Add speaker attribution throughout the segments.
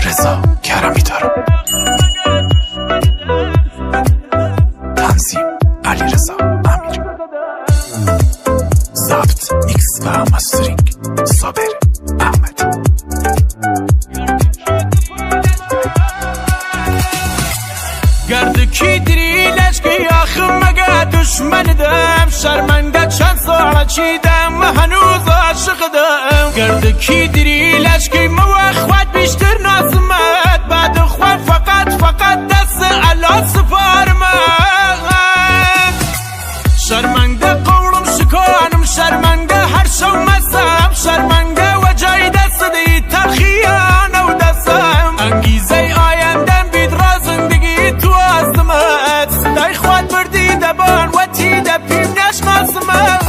Speaker 1: رضا کرمی‌دار، تنظیم علیرضا امیر، ضبط میکس و مسترینگ صابر احمد.
Speaker 2: گرد کی دری لشکی آخم مگه دشمن دم شرمنده چند ساعت چیدم هنوز عاشق دم. گرد کی دری لشکی موخوت بیشتر نازمت بعد خواه فقط دست علا سفارمت. شرمنده قولم شکانم شرمنده هر شو مسم شرمنده و جای دست دی تلخیان و دستم. انگیزه آیندم بید را زندگی تو آزمت صدای خواد بردی دبان و تی دپیم نشناسمت.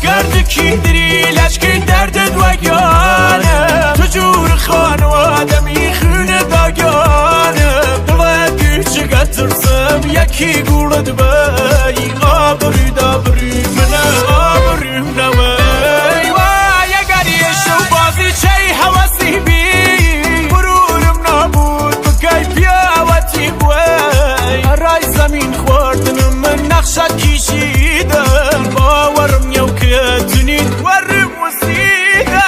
Speaker 2: گرد کی دری لشکی دردت و گیانم تو جور خانوادمی خونه داگانم. دلت گیچه ترسم یکی گولد بی آبری دابری منه آبریم نوی وای اگر یه شو بازی چه حواسی بی برورم نابود بگی پیاوتی بوی. رای زمین خوردنم من نقشت کشیدم باورم یو که تونید ورم وسیدم.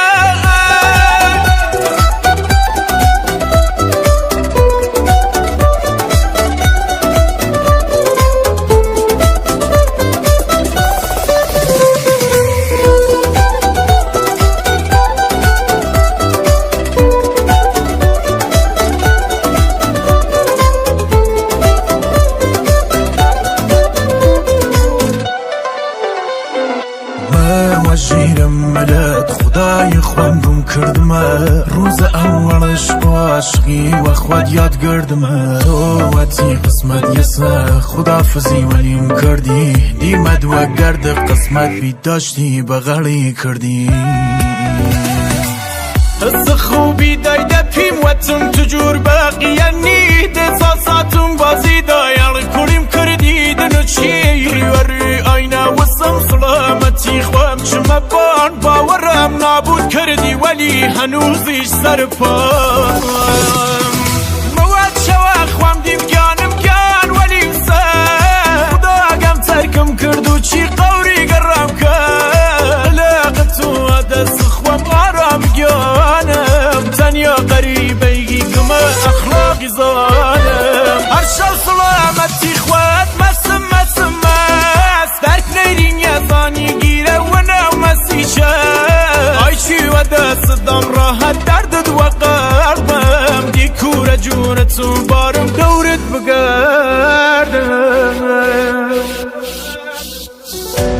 Speaker 1: وجیرم ملت خدای خواندم کردمه روز اولش با عشقی و خود یاد گردمه. تو وتی قسمت یسه خدافزی ولیم کردی دیمد و گرد قسمت بی داشتی بغلی کردی.
Speaker 2: از خوبی دایده پیم وطن تجور باقی نید احساساتم بازی دایل کلیم کردی دنو چی ریوری آینه وسم سلامتی خوام چمه بان باورم نابود کردی ولی هنوزیش سر پام. مواد شوا خوام دیم گانم گان ولی سر خداگم ترکم کردو چی قوری گرم کرد لاغتو دست خوام آرام گانم تنیا قریبی کم اخلاقی زانم. هر شو سلامتی خواد مسم درک نیرین یزانی گیره و نومسیشه آی چی و دست دم راحت دردد و قلبم دی کور جونتون بارم دورت بگردم.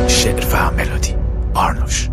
Speaker 1: شعر و ملودی آرنوش.